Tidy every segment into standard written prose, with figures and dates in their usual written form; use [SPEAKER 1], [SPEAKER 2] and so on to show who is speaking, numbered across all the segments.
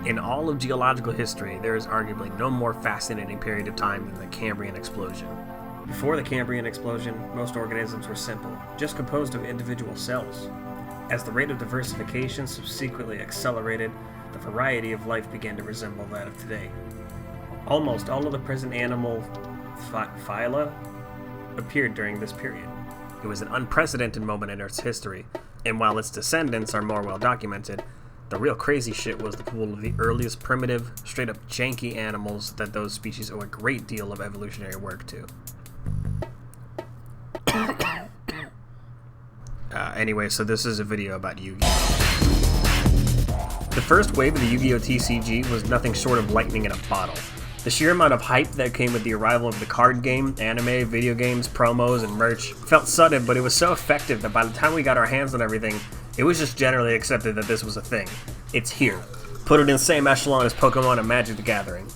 [SPEAKER 1] In all of geological history, there is arguably no more fascinating period of time than the Cambrian explosion. Before the Cambrian explosion, most organisms were simple, just composed of individual cells. As the rate of diversification subsequently accelerated, the variety of life began to resemble that of today. Almost all of the present animal phyla appeared during this period. It was an unprecedented moment in Earth's history, and while its descendants are more well documented, the real crazy shit was the pool of the earliest primitive, straight up janky animals that those species owe a great deal of evolutionary work to. Anyway, so this is a video about Yu-Gi-Oh! The first wave of the Yu-Gi-Oh! TCG was nothing short of lightning in a bottle. The sheer amount of hype that came with the arrival of the card game, anime, video games, promos, and merch felt sudden, but it was so effective that by the time we got our hands on everything, it was just generally accepted that this was a thing. It's here. Put it in the same echelon as Pokemon and Magic the Gathering.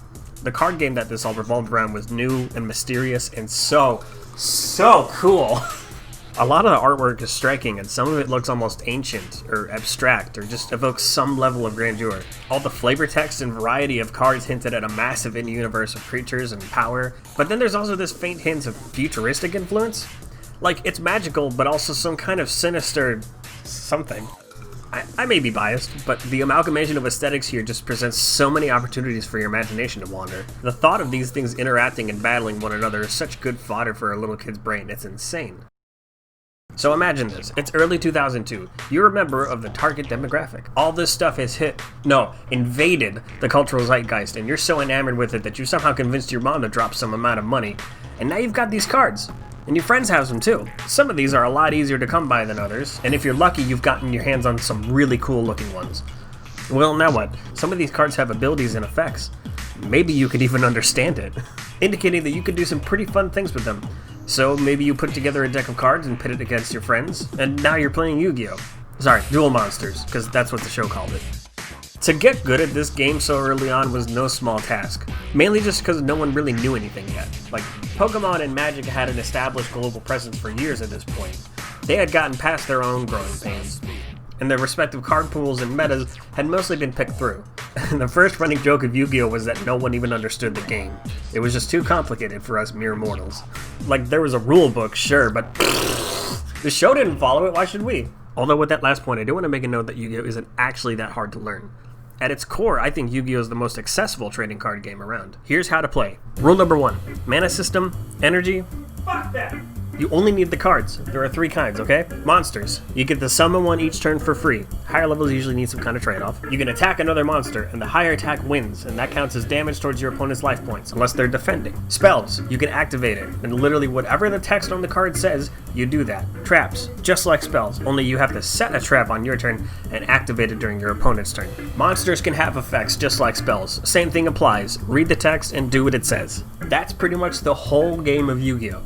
[SPEAKER 1] The card game that this all revolved around was new and mysterious and so cool. A lot of the artwork is striking, and some of it looks almost ancient, or abstract, or just evokes some level of grandeur. All the flavor text and variety of cards hinted at a massive in-universe of creatures and power, but then there's also this faint hint of futuristic influence. Like, it's magical, but also some kind of sinister something. I may be biased, but the amalgamation of aesthetics here just presents so many opportunities for your imagination to wander. The thought of these things interacting and battling one another is such good fodder for a little kid's brain, it's insane. So imagine this, it's early 2002, you're a member of the target demographic. All this stuff has invaded the cultural zeitgeist, and you're so enamored with it that you somehow convinced your mom to drop some amount of money, and now you've got these cards. And your friends have them too. Some of these are a lot easier to come by than others, and if you're lucky, you've gotten your hands on some really cool looking ones. Well, now what? Some of these cards have abilities and effects. Maybe you could even understand it, indicating that you could do some pretty fun things with them. So maybe you put together a deck of cards and pit it against your friends, and now you're playing Yu-Gi-Oh! Sorry, Duel Monsters, because that's what the show called it. To get good at this game so early on was no small task, mainly just because no one really knew anything yet. Like, Pokemon and Magic had an established global presence for years at this point. They had gotten past their own growing pains, and their respective card pools and metas had mostly been picked through. The first running joke of Yu-Gi-Oh! Was that no one even understood the game. It was just too complicated for us mere mortals. Like, there was a rule book, sure, but the show didn't follow it, why should we? Although with that last point, I do want to make a note that Yu-Gi-Oh! Isn't actually that hard to learn. At its core, I think Yu-Gi-Oh! Is the most accessible trading card game around. Here's how to play. Rule number 1. Mana system, energy. Fuck that! You only need the cards. There are 3 kinds, okay? Monsters. You get to summon one each turn for free. Higher levels usually need some kind of trade-off. You can attack another monster, and the higher attack wins, and that counts as damage towards your opponent's life points, unless they're defending. Spells. You can activate it, and literally whatever the text on the card says, you do that. Traps. Just like spells, only you have to set a trap on your turn and activate it during your opponent's turn. Monsters can have effects just like spells. Same thing applies. Read the text and do what it says. That's pretty much the whole game of Yu-Gi-Oh!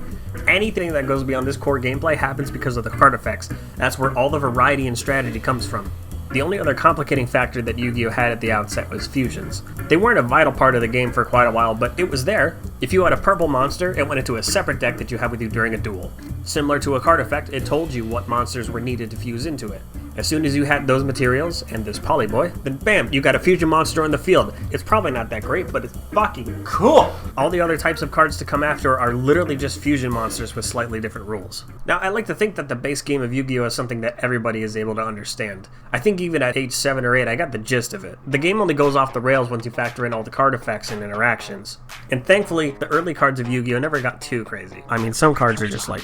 [SPEAKER 1] Anything that goes beyond this core gameplay happens because of the card effects. That's where all the variety and strategy comes from. The only other complicating factor that Yu-Gi-Oh! Had at the outset was fusions. They weren't a vital part of the game for quite a while, but it was there. If you had a purple monster, it went into a separate deck that you had with you during a duel. Similar to a card effect, it told you what monsters were needed to fuse into it. As soon as you had those materials, and this Polyboy, then bam, you got a fusion monster on the field. It's probably not that great, but it's fucking cool! All the other types of cards to come after are literally just fusion monsters with slightly different rules. Now, I like to think that the base game of Yu-Gi-Oh! Is something that everybody is able to understand. I think even at age 7 or 8, I got the gist of it. The game only goes off the rails once you factor in all the card effects and interactions. And thankfully, the early cards of Yu-Gi-Oh! Never got too crazy. I mean, some cards are just like,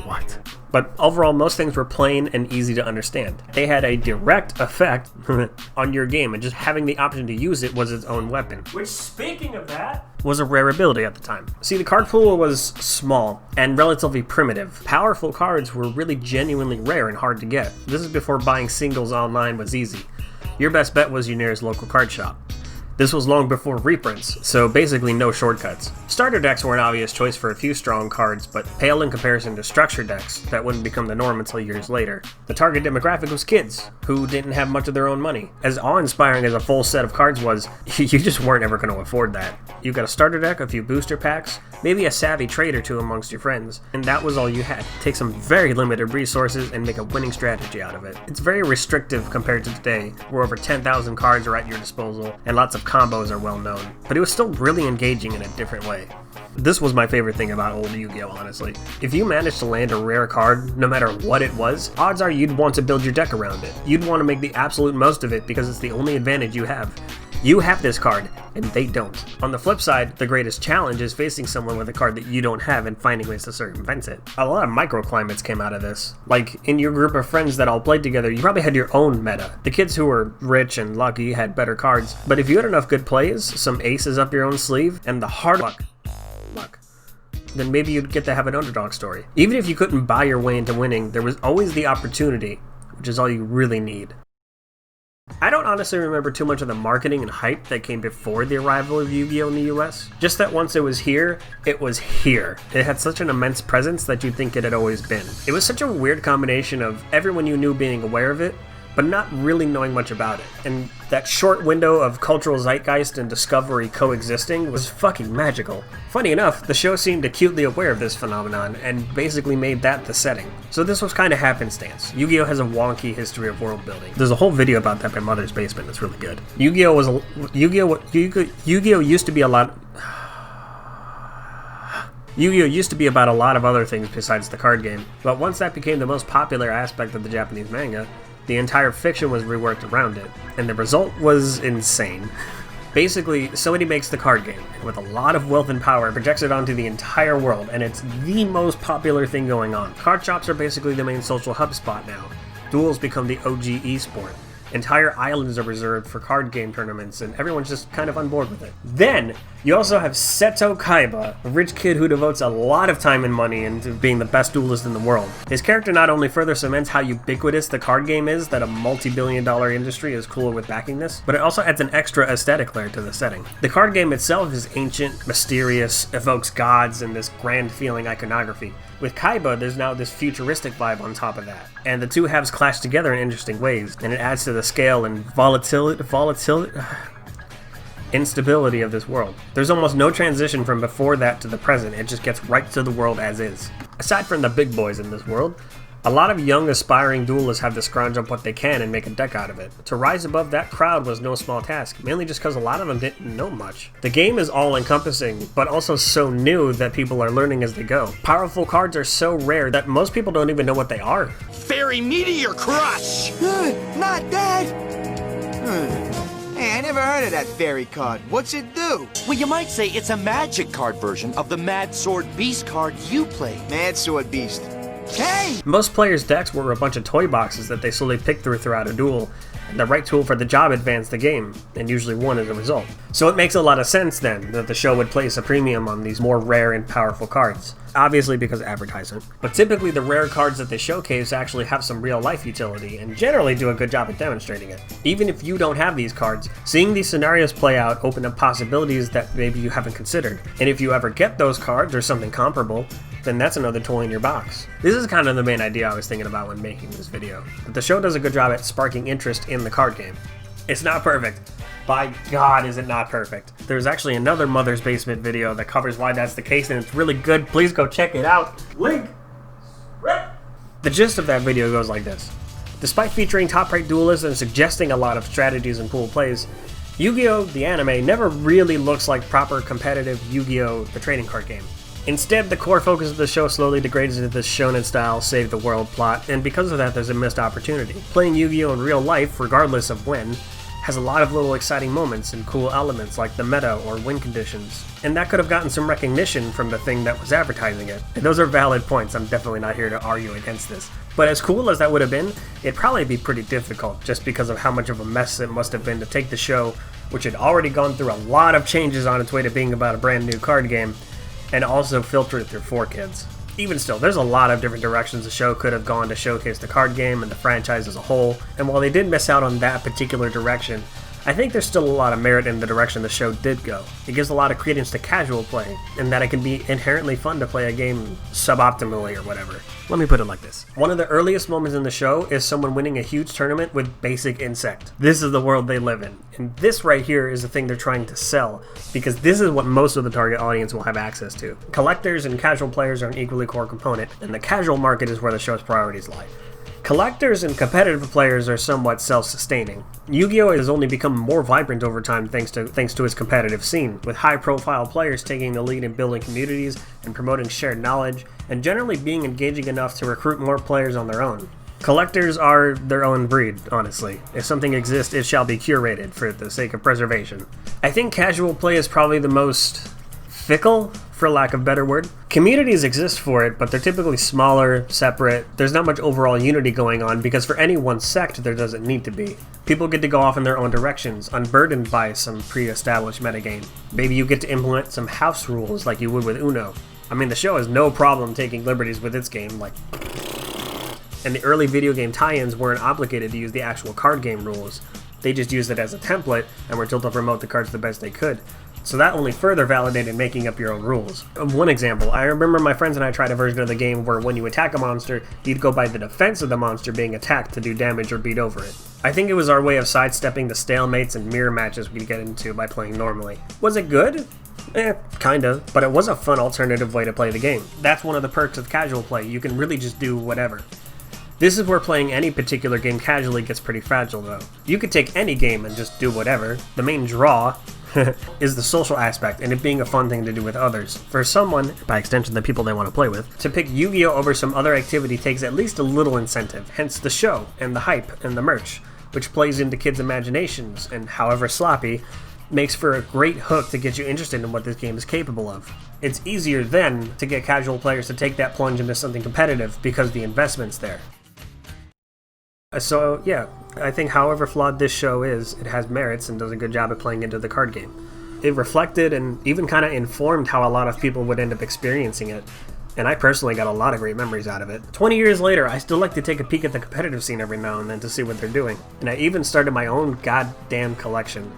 [SPEAKER 1] what? But overall, most things were plain and easy to understand. They had a direct effect on your game, and just having the option to use it was its own weapon. Which, speaking of that, was a rare ability at the time. See, the card pool was small and relatively primitive. Powerful cards were really genuinely rare and hard to get. This is before buying singles online was easy. Your best bet was your nearest local card shop. This was long before reprints, so basically no shortcuts. Starter decks were an obvious choice for a few strong cards, but pale in comparison to structure decks that wouldn't become the norm until years later. The target demographic was kids, who didn't have much of their own money. As awe-inspiring as a full set of cards was, you just weren't ever going to afford that. You got a starter deck, a few booster packs, maybe a savvy trade or two amongst your friends, and that was all you had. Take some very limited resources and make a winning strategy out of it. It's very restrictive compared to today, where over 10,000 cards are at your disposal, and lots of combos are well known, but it was still really engaging in a different way. This was my favorite thing about old Yu-Gi-Oh, honestly. If you managed to land a rare card, no matter what it was, odds are you'd want to build your deck around it. You'd want to make the absolute most of it because it's the only advantage you have. You have this card, and they don't. On the flip side, the greatest challenge is facing someone with a card that you don't have and finding ways to circumvent it. A lot of microclimates came out of this. Like, in your group of friends that all played together, you probably had your own meta. The kids who were rich and lucky had better cards, but if you had enough good plays, some aces up your own sleeve, and the hard luck, then maybe you'd get to have an underdog story. Even if you couldn't buy your way into winning, there was always the opportunity, which is all you really need. I don't honestly remember too much of the marketing and hype that came before the arrival of Yu-Gi-Oh! In the US. Just that once it was here, it was here. It had such an immense presence that you'd think it had always been. It was such a weird combination of everyone you knew being aware of it, but not really knowing much about it. And that short window of cultural zeitgeist and discovery coexisting was fucking magical. Funny enough, the show seemed acutely aware of this phenomenon and basically made that the setting. So this was kind of happenstance. Yu-Gi-Oh! Has a wonky history of world building. There's a whole video about that by Mother's Basement that's really good. Yu-Gi-Oh! Used to be a lot... Yu-Gi-Oh! Used to be about a lot of other things besides the card game, but once that became the most popular aspect of the Japanese manga, the entire fiction was reworked around it, and the result was insane. Basically, Sony makes the card game, and with a lot of wealth and power, projects it onto the entire world, and it's the most popular thing going on. Card shops are basically the main social hub spot now. Duel's become the OG esport. Entire islands are reserved for card game tournaments, and everyone's just kind of on board with it. Then, you also have Seto Kaiba, a rich kid who devotes a lot of time and money into being the best duelist in the world. His character not only further cements how ubiquitous the card game is, that a multi-billion-dollar industry is cooler with backing this, but it also adds an extra aesthetic layer to the setting. The card game itself is ancient, mysterious, evokes gods, and this grand-feeling iconography. With Kaiba, there's now this futuristic vibe on top of that, and the two halves clash together in interesting ways, and it adds to the scale and instability of this world. There's almost no transition from before that to the present, it just gets right to the world as is. Aside from the big boys in this world, a lot of young aspiring duelists have to scrounge up what they can and make a deck out of it. To rise above that crowd was no small task, mainly just because a lot of them didn't know much. The game is all-encompassing, but also so new that people are learning as they go. Powerful cards are so rare that most people don't even know what they are.
[SPEAKER 2] Fairy Meteor Crush!
[SPEAKER 3] Not that! Hey, I never heard of that fairy card. What's it do?
[SPEAKER 2] Well, you might say it's a magic card version of the Mad Sword Beast card you played.
[SPEAKER 3] Mad Sword Beast. Hey!
[SPEAKER 1] Most players' decks were a bunch of toy boxes that they slowly picked throughout a duel, and the right tool for the job advanced the game, and usually won as a result. So it makes a lot of sense then that the show would place a premium on these more rare and powerful cards. Obviously because of advertisement. But typically the rare cards that they showcase actually have some real life utility, and generally do a good job at demonstrating it. Even if you don't have these cards, seeing these scenarios play out open up possibilities that maybe you haven't considered. And if you ever get those cards or something comparable, then that's another toy in your box. This is kind of the main idea I was thinking about when making this video. But the show does a good job at sparking interest in the card game. It's not perfect. By God, is it not perfect. There's actually another Mother's Basement video that covers why that's the case, and it's really good. Please go check it out. Link! The gist of that video goes like this. Despite featuring top-rate duelists and suggesting a lot of strategies and cool plays, Yu-Gi-Oh! The anime never really looks like proper competitive Yu-Gi-Oh! The trading card game. Instead, the core focus of the show slowly degrades into this shonen-style save-the-world plot, and because of that, there's a missed opportunity. Playing Yu-Gi-Oh! In real life, regardless of when, has a lot of little exciting moments and cool elements like the meta or win conditions, and that could have gotten some recognition from the thing that was advertising it. And those are valid points, I'm definitely not here to argue against this. But as cool as that would have been, it'd probably be pretty difficult just because of how much of a mess it must have been to take the show, which had already gone through a lot of changes on its way to being about a brand new card game, and also filter it through 4Kids. Even still, there's a lot of different directions the show could have gone to showcase the card game and the franchise as a whole, and while they did miss out on that particular direction, I think there's still a lot of merit in the direction the show did go. It gives a lot of credence to casual play, and that it can be inherently fun to play a game suboptimally or whatever. Let me put it like this. One of the earliest moments in the show is someone winning a huge tournament with basic insect. This is the world they live in. And this right here is the thing they're trying to sell, because this is what most of the target audience will have access to. Collectors and casual players are an equally core component, and the casual market is where the show's priorities lie. Collectors and competitive players are somewhat self-sustaining. Yu-Gi-Oh! Has only become more vibrant over time thanks to its competitive scene, with high-profile players taking the lead in building communities and promoting shared knowledge, and generally being engaging enough to recruit more players on their own. Collectors are their own breed, honestly. If something exists, it shall be curated for the sake of preservation. I think casual play is probably the most fickle, for lack of a better word. Communities exist for it, but they're typically smaller, separate. There's not much overall unity going on because for any one sect there doesn't need to be. People get to go off in their own directions, unburdened by some pre-established metagame. Maybe you get to implement some house rules like you would with Uno. I mean, the show has no problem taking liberties with its game, like... And the early video game tie-ins weren't obligated to use the actual card game rules. They just used it as a template and were told to promote the cards the best they could. So that only further validated making up your own rules. One example, I remember my friends and I tried a version of the game where when you attack a monster, you'd go by the defense of the monster being attacked to do damage or beat over it. I think it was our way of sidestepping the stalemates and mirror matches we'd get into by playing normally. Was it good? Kinda, but it was a fun alternative way to play the game. That's one of the perks of casual play, you can really just do whatever. This is where playing any particular game casually gets pretty fragile though. You could take any game and just do whatever. The main draw is the social aspect and it being a fun thing to do with others. For someone, by extension the people they want to play with, to pick Yu-Gi-Oh! Over some other activity takes at least a little incentive, hence the show, and the hype, and the merch, which plays into kids' imaginations, and however sloppy, makes for a great hook to get you interested in what this game is capable of. It's easier then to get casual players to take that plunge into something competitive because the investment's there. So yeah, I think however flawed this show is, it has merits and does a good job at playing into the card game. It reflected and even kind of informed how a lot of people would end up experiencing it, and I personally got a lot of great memories out of it. 20 years later, I still like to take a peek at the competitive scene every now and then to see what they're doing, and I even started my own goddamn collection.